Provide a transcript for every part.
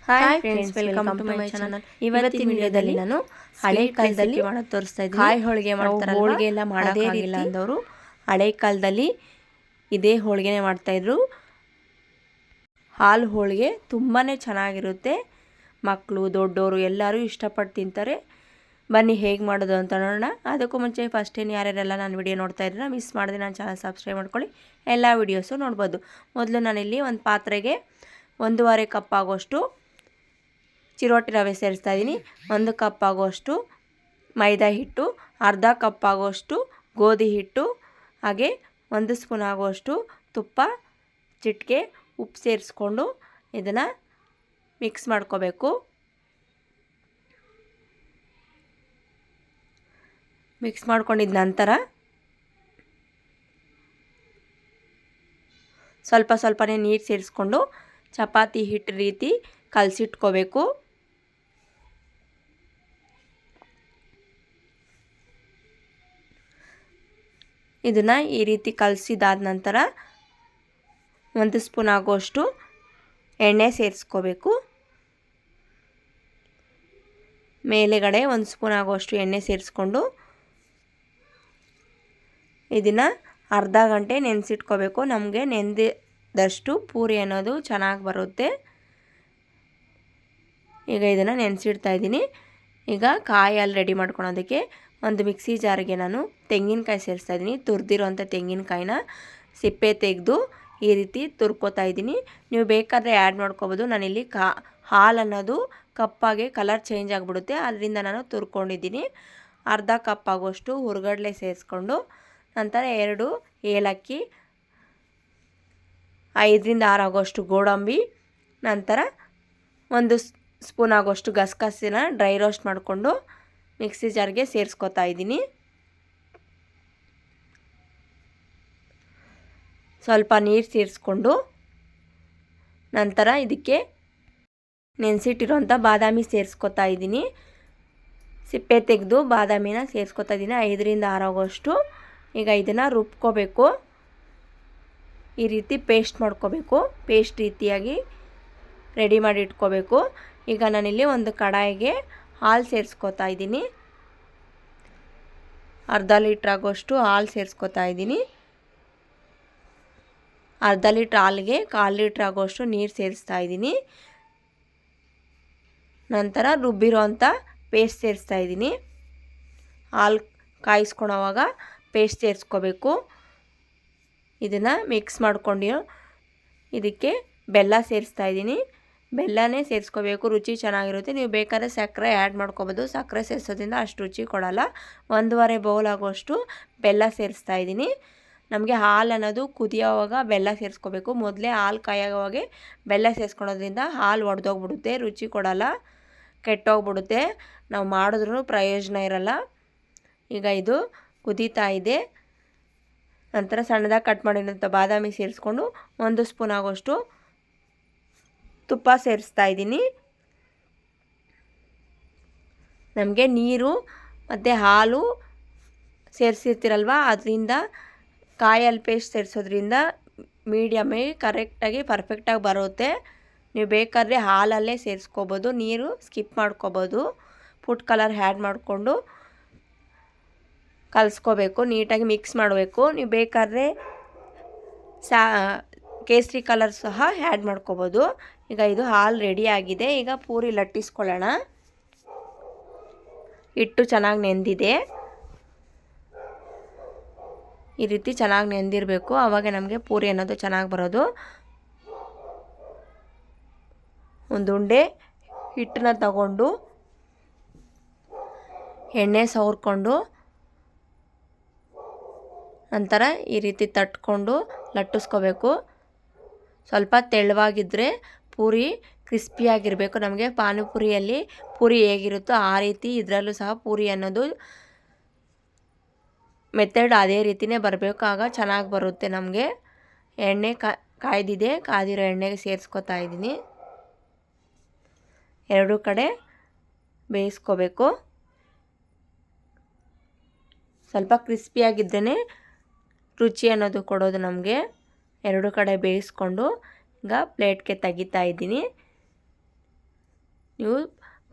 Hi friends, welcome to my channel. ಇವತ್ತಿನ ವಿಡಿಯೋದಲ್ಲಿ ನಾನು ಹಳೆ ಕಾಲದಲ್ಲಿ ಮಾಡೋದು ತೋರಿಸ್ತಾ ಇದ್ದೀನಿ. ಕಾಯಿ ಹೋಳಿಗೆ ಮಾಡ್ತಾರಲ್ವಾ, ಹೋಳಿಗೆ ಎಲ್ಲ ಮಾಡೋಕ್ಕಾಗಿಲ್ಲ ಅಂದವರು ಹಳೆ ಕಾಲದಲ್ಲಿ ಇದೇ ಹೋಳಿಗೆನೇ ಮಾಡ್ತಾಯಿದ್ರು. ಹಾಲು ಹೋಳಿಗೆ ತುಂಬಾ ಚೆನ್ನಾಗಿರುತ್ತೆ. ಮಕ್ಕಳು ದೊಡ್ಡವರು ಎಲ್ಲರೂ ಇಷ್ಟಪಟ್ಟು ತಿಂತಾರೆ. ಬನ್ನಿ ಹೇಗೆ ಮಾಡೋದು ಅಂತ ನೋಡೋಣ. ಅದಕ್ಕೂ ಮುಂಚೆ ಫಸ್ಟ್ ಯಾರ್ಯಾರೆಲ್ಲ ನಾನು ವಿಡಿಯೋ ನೋಡ್ತಾ ಇದ್ದೀರ ಮಿಸ್ ಮಾಡಿದೆ ನನ್ನ ಚಾನಲ್ ಸಬ್ಸ್ಕ್ರೈಬ್ ಮಾಡ್ಕೊಳ್ಳಿ. ಎಲ್ಲ ವಿಡಿಯೋಸು ನೋಡ್ಬೋದು. ಮೊದಲು ನಾನಿಲ್ಲಿ ಒಂದು ಪಾತ್ರೆಗೆ 1.5 ಕಪ್ ಆಗೋಷ್ಟು ಚಿರೋಟಿ ರವೆ ಸೇರಿಸ್ತಾ ಇದ್ದೀನಿ. 1 ಕಪ್ ಆಗೋಷ್ಟು ಮೈದಾ ಹಿಟ್ಟು, ಅರ್ಧ ಕಪ್ ಆಗೋಷ್ಟು ಗೋಧಿ ಹಿಟ್ಟು, ಹಾಗೆ 1 ಸ್ಪೂನ್ ಆಗೋಷ್ಟು ತುಪ್ಪ, ಚಿಟಿಕೆ ಉಪ್ಪು ಸೇರಿಸ್ಕೊಂಡು ಇದನ್ನು ಮಿಕ್ಸ್ ಮಾಡ್ಕೋಬೇಕು. ಮಿಕ್ಸ್ ಮಾಡ್ಕೊಂಡಿದ್ದ ನಂತರ ಸ್ವಲ್ಪ ಸ್ವಲ್ಪನೇ ನೀರು ಸೇರಿಸ್ಕೊಂಡು ಚಪಾತಿ ಹಿಟ್ಟು ರೀತಿ ಕಲಸಿಟ್ಕೋಬೇಕು. ಇದನ್ನು ಈ ರೀತಿ ಕಲಸಿದಾದ ನಂತರ 1 ಸ್ಪೂನ್ ಆಗೋಷ್ಟು ಎಣ್ಣೆ ಸೇರಿಸ್ಕೋಬೇಕು. ಮೇಲೆಗಡೆ 1 ಸ್ಪೂನ್ ಆಗೋಷ್ಟು ಎಣ್ಣೆ ಸೇರಿಸ್ಕೊಂಡು ಇದನ್ನು ಅರ್ಧ ಗಂಟೆ ನೆನೆಸಿಟ್ಕೋಬೇಕು. ನಮಗೆ ನೆಂದಿದಷ್ಟು ಪೂರಿ ಅನ್ನೋದು ಚೆನ್ನಾಗಿ ಬರುತ್ತೆ. ಈಗ ಇದನ್ನು ನೆನೆಸಿಡ್ತಾ ಇದ್ದೀನಿ. ಈಗ ಕಾಯಿ ಅಲ್ಲಿ ರೆಡಿ ಮಾಡ್ಕೊಳೋದಕ್ಕೆ ಒಂದು ಮಿಕ್ಸಿ ಜಾರಿಗೆ ನಾನು ತೆಂಗಿನಕಾಯಿ ಸೇರಿಸ್ತಾ ಇದ್ದೀನಿ. ತುರಿದಿರೋಂಥ ತೆಂಗಿನಕಾಯಿನ ಸಿಪ್ಪೆ ತೆಗೆದು ಈ ರೀತಿ ತುರ್ಕೋತಾ ಇದ್ದೀನಿ. ನೀವು ಬೇಕಾದರೆ ಆ್ಯಡ್ ಮಾಡ್ಕೋಬೋದು. ನಾನಿಲ್ಲಿ ಹಾಲು ಅನ್ನೋದು ಕಪ್ಪಾಗಿ ಕಲರ್ ಚೇಂಜ್ ಆಗಿಬಿಡುತ್ತೆ, ಅದರಿಂದ ನಾನು ತುರ್ಕೊಂಡಿದ್ದೀನಿ. ಅರ್ಧ ಕಪ್ ಆಗೋಷ್ಟು ಹುರ್ಗಡ್ಲೆ ಸೇರಿಸ್ಕೊಂಡು ನಂತರ 2 ಏಲಕ್ಕಿ, 5ರಿಂದ 6 ಆಗೋಷ್ಟು ಗೋಡಂಬಿ, ನಂತರ 1 ಸ್ಪೂನ್ ಆಗೋಷ್ಟು ಗಸಗಸಿನ ಡ್ರೈ ರೋಸ್ಟ್ ಮಾಡಿಕೊಂಡು ಮಿಕ್ಸಿ ಜಾರ್ಗೆ ಸೇರಿಸ್ಕೊತಾ ಇದ್ದೀನಿ. ಸ್ವಲ್ಪ ನೀರು ಸೇರಿಸ್ಕೊಂಡು ನಂತರ ಇದಕ್ಕೆ ನೆನೆಸಿಟ್ಟಿರೋಂಥ ಬಾದಾಮಿ ಸೇರಿಸ್ಕೊತಾ ಇದ್ದೀನಿ. ಸಿಪ್ಪೆ ತೆಗೆದು ಬಾದಾಮಿನ ಸೇರಿಸ್ಕೊತಾ ಇದ್ದೀನಿ. 5ರಿಂದ 6 ಆಗೋಷ್ಟು. ಈಗ ಇದನ್ನು ರುಬ್ಕೋಬೇಕು. ಈ ರೀತಿ ಪೇಸ್ಟ್ ಮಾಡ್ಕೋಬೇಕು. ಪೇಸ್ಟ್ ರೀತಿಯಾಗಿ ರೆಡಿ ಮಾಡಿ ಇಟ್ಕೋಬೇಕು. ಈಗ ನಾನಿಲ್ಲಿ ಒಂದು ಕಡಾಯಿಗೆ ಹಾಲು ಸೇರಿಸ್ಕೊತಾ ಇದ್ದೀನಿ. ಅರ್ಧ ಲೀಟ್ರ್ ಆಗೋಷ್ಟು ಹಾಲು ಸೇರಿಸ್ಕೊತಾ ಇದ್ದೀನಿ. ಅರ್ಧ ಲೀಟ್ರ್ ಹಾಲಿಗೆ 1/4 ಲೀಟ್ರ್ ಆಗೋಷ್ಟು ನೀರು ಸೇರಿಸ್ತಾ ಇದ್ದೀನಿ. ನಂತರ ರುಬ್ಬಿರೋಂಥ ಪೇಸ್ಟ್ ಸೇರಿಸ್ತಾ ಇದ್ದೀನಿ. ಹಾಲು ಕಾಯಿಸ್ಕೊಳೋವಾಗ ಪೇಸ್ಟ್ ಸೇರಿಸ್ಕೋಬೇಕು. ಇದನ್ನು ಮಿಕ್ಸ್ ಮಾಡ್ಕೊಂಡು ಇದಕ್ಕೆ ಬೆಲ್ಲ ಸೇರಿಸ್ತಾ ಇದ್ದೀನಿ. ಬೆಲ್ಲನೇ ಸೇರಿಸ್ಕೋಬೇಕು, ರುಚಿ ಚೆನ್ನಾಗಿರುತ್ತೆ. ನೀವು ಬೇಕಾದ್ರೆ ಸಕ್ಕರೆ ಆ್ಯಡ್ ಮಾಡ್ಕೋಬೋದು. ಸಕ್ಕರೆ ಸೇರಿಸೋದ್ರಿಂದ ಅಷ್ಟು ರುಚಿ ಕೊಡೋಲ್ಲ. 1.5 ಬೌಲ್ ಆಗೋಷ್ಟು ಬೆಲ್ಲ ಸೇರಿಸ್ತಾ ಇದ್ದೀನಿ. ನಮಗೆ ಹಾಲು ಅನ್ನೋದು ಕುದಿಯೋವಾಗ ಬೆಲ್ಲ ಸೇರಿಸ್ಕೋಬೇಕು. ಮೊದಲೇ ಹಾಲು ಕಾಯೋವಾಗೆ ಬೆಲ್ಲ ಸೇರಿಸ್ಕೊಳೋದ್ರಿಂದ ಹಾಲು ಒಡೆದೋಗ್ಬಿಡುತ್ತೆ, ರುಚಿ ಕೊಡೋಲ್ಲ, ಕೆಟ್ಟೋಗ್ಬಿಡುತ್ತೆ. ನಾವು ಮಾಡಿದ್ರೂ ಪ್ರಯೋಜನ ಇರಲ್ಲ. ಈಗ ಇದು ಕುದೀತಾ ಇದೆ. ನಂತರ ಸಣ್ಣದಾಗಿ ಕಟ್ ಮಾಡಿರೋಂಥ ಬಾದಾಮಿ ಸೇರಿಸ್ಕೊಂಡು 1 ಸ್ಪೂನ್ ಆಗೋಷ್ಟು ತುಪ್ಪ ಸೇರಿಸ್ತಾ ಇದ್ದೀನಿ. ನಮಗೆ ನೀರು ಮತ್ತು ಹಾಲು ಸೇರಿಸಿರ್ತೀರಲ್ವ, ಅದರಿಂದ ಕಾಯಲ್ಲಿ ಪೇಸ್ಟ್ ಸೇರಿಸೋದ್ರಿಂದ ಮೀಡಿಯಮ್ಮೇ ಕರೆಕ್ಟಾಗಿ ಪರ್ಫೆಕ್ಟಾಗಿ ಬರುತ್ತೆ. ನೀವು ಬೇಕಾದರೆ ಹಾಲಲ್ಲೇ ಸೇರಿಸ್ಕೋಬೋದು, ನೀರು ಸ್ಕಿಪ್ ಮಾಡ್ಕೋಬೋದು. ಫುಡ್ ಕಲರ್ ಆ್ಯಡ್ ಮಾಡಿಕೊಂಡು ಕಲಿಸ್ಕೋಬೇಕು, ನೀಟಾಗಿ ಮಿಕ್ಸ್ ಮಾಡಬೇಕು. ನೀವು ಬೇಕಾದರೆ ಕೇಸರಿ ಕಲರ್ ಸಹ ಆ್ಯಡ್ ಮಾಡ್ಕೋಬೋದು. ಈಗ ಇದು ಹಾಲು ರೆಡಿ ಆಗಿದೆ. ಈಗ ಪೂರಿ ಲಟ್ಟಿಸ್ಕೊಳ್ಳೋಣ. ಹಿಟ್ಟು ಚೆನ್ನಾಗಿ ನೆಂದಿದೆ. ಈ ರೀತಿ ಚೆನ್ನಾಗಿ ನೆಂದಿರಬೇಕು, ಆವಾಗ ನಮಗೆ ಪೂರಿ ಅನ್ನೋದು ಚೆನ್ನಾಗಿ ಬರೋದು. ಒಂದು ಉಂಡೆ ಹಿಟ್ಟನ್ನ ತಗೊಂಡು ಎಣ್ಣೆ ಸವರ್ಕೊಂಡು ನಂತರ ಈ ರೀತಿ ತಟ್ಕೊಂಡು ಲಟ್ಟಿಸ್ಕೋಬೇಕು. ಸ್ವಲ್ಪ ತೆಳುವಾಗಿದ್ದರೆ ಪೂರಿ ಕ್ರಿಸ್ಪಿಯಾಗಿರಬೇಕು. ನಮಗೆ ಪಾನಿಪುರಿಯಲ್ಲಿ ಪೂರಿ ಹೇಗಿರುತ್ತೋ ಆ ರೀತಿ ಇದರಲ್ಲೂ ಸಹ ಪೂರಿ ಅನ್ನೋದು ಮೆಥಡ್ ಅದೇ ರೀತಿಯೇ ಬರಬೇಕು, ಆಗ ಚೆನ್ನಾಗಿ ಬರುತ್ತೆ ನಮಗೆ. ಎಣ್ಣೆ ಕಾಯ್ದಿದೆ, ಕಾದಿರೋ ಎಣ್ಣೆಗೆ ಸೇರಿಸ್ಕೊತಾ ಇದ್ದೀನಿ. 2 ಕಡೆ ಬೇಯಿಸ್ಕೋಬೇಕು. ಸ್ವಲ್ಪ ಕ್ರಿಸ್ಪಿಯಾಗಿದ್ರೇ ರುಚಿ ಅನ್ನೋದು ಕೊಡೋದು ನಮಗೆ. 2 ಕಡೆ ಬೇಯಿಸ್ಕೊಂಡು ಈಗ ಪ್ಲೇಟ್ಗೆ ತೆಗಿತಾ ಇದ್ದೀನಿ. ನೀವು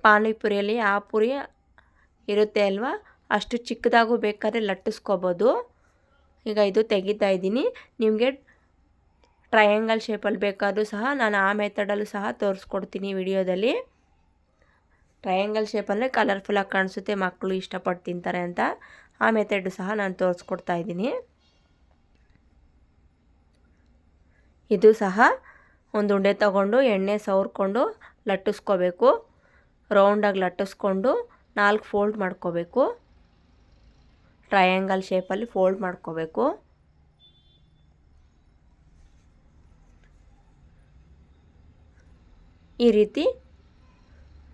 ಪಾನಿಪುರಿಯಲ್ಲಿ ಆ ಪುರಿ ಇರುತ್ತೆ ಅಲ್ವಾ, ಅಷ್ಟು ಚಿಕ್ಕದಾಗೂ ಬೇಕಾದರೆ ಲಟ್ಟಿಸ್ಕೋಬೋದು. ಈಗ ಇದು ತೆಗಿತಾ ಇದ್ದೀನಿ. ನಿಮಗೆ ಟ್ರಯಾಂಗಲ್ ಶೇಪಲ್ಲಿ ಬೇಕಾದರೂ ಸಹ ನಾನು ಆ ಮೆಥಡಲ್ಲೂ ಸಹ ತೋರಿಸ್ಕೊಡ್ತೀನಿ ವಿಡಿಯೋದಲ್ಲಿ. ಟ್ರಯಾಂಗಲ್ ಶೇಪಲ್ಲೇ ಕಲರ್ಫುಲ್ಲಾಗಿ ಕಾಣಿಸುತ್ತೆ, ಮಕ್ಕಳು ಇಷ್ಟಪಟ್ಟು ತಿಂತಾರೆ ಅಂತ. ಆ ಮೆಥಡು ಸಹ ನಾನು ತೋರಿಸ್ಕೊಡ್ತಾ ಇದ್ದೀನಿ. ಇದು ಸಹ ಒಂದು ಉಂಡೆ ತಗೊಂಡು ಎಣ್ಣೆ ಸವರ್ಕೊಂಡು ಲಟ್ಟಿಸ್ಕೋಬೇಕು. ರೌಂಡಾಗಿ ಲಟ್ಟಿಸ್ಕೊಂಡು 4 ಫೋಲ್ಡ್ ಮಾಡ್ಕೋಬೇಕು. ಟ್ರಯಾಂಗಲ್ ಶೇಪಲ್ಲಿ ಫೋಲ್ಡ್ ಮಾಡ್ಕೋಬೇಕು. ಈ ರೀತಿ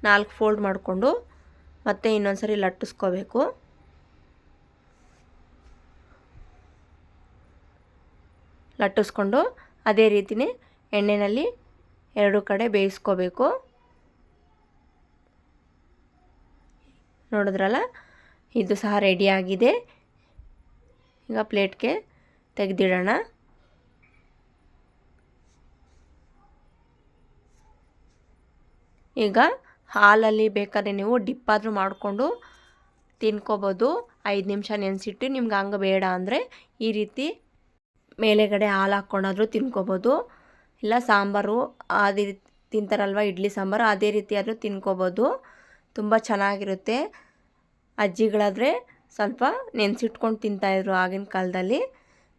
4 ಫೋಲ್ಡ್ ಮಾಡಿಕೊಂಡು ಮತ್ತೆ ಇನ್ನೊಂದ್ಸರಿ ಲಟ್ಟಿಸ್ಕೋಬೇಕು. ಲಟ್ಟಿಸ್ಕೊಂಡು ಅದೇ ರೀತಿಯೇ ಎಣ್ಣೆಯಲ್ಲಿ 2 ಕಡೆ ಬೇಯಿಸ್ಕೋಬೇಕು. ನೋಡಿದ್ರಲ್ಲ, ಇದು ಸಹ ರೆಡಿಯಾಗಿದೆ. ಈಗ ಪ್ಲೇಟ್ಗೆ ತೆಗೆದಿಡೋಣ. ಈಗ ಹಾಲಲ್ಲಿ ಬೇಕಾದ್ರೆ ನೀವು ಡಿಪ್ಪಾದರೂ ಮಾಡಿಕೊಂಡು ತಿನ್ಕೋಬೋದು. 5 ನಿಮಿಷ ನೆನೆಸಿಟ್ಟು ನಿಮ್ಗೆ ಹಂಗೆ ಬೇಡ ಅಂದರೆ ಈ ರೀತಿ ಮೇಲೆಗಡೆ ಹಾಲು ಹಾಕ್ಕೊಂಡಾದರೂ ತಿನ್ಕೋಬೋದು. ಇಲ್ಲ ಸಾಂಬಾರು ಅದೇ ರೀತಿ ತಿಂತಾರಲ್ವ, ಇಡ್ಲಿ ಸಾಂಬಾರು ಅದೇ ರೀತಿ ಆದರೂ ತಿನ್ಕೋಬೋದು. ತುಂಬ ಚೆನ್ನಾಗಿರುತ್ತೆ. ಅಜ್ಜಿಗಳಾದರೆ ಸ್ವಲ್ಪ ನೆನೆಸಿಟ್ಕೊಂಡು ತಿಂತಾಯಿದ್ರು ಆಗಿನ ಕಾಲದಲ್ಲಿ.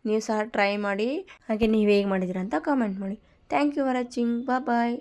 ನೀವು ಸಹ ಟ್ರೈ ಮಾಡಿ. ಹಾಗೆ ನೀವು ಹೇಗೆ ಮಾಡಿದ್ದೀರ ಅಂತ ಕಾಮೆಂಟ್ ಮಾಡಿ. Thank you for watching. Bye.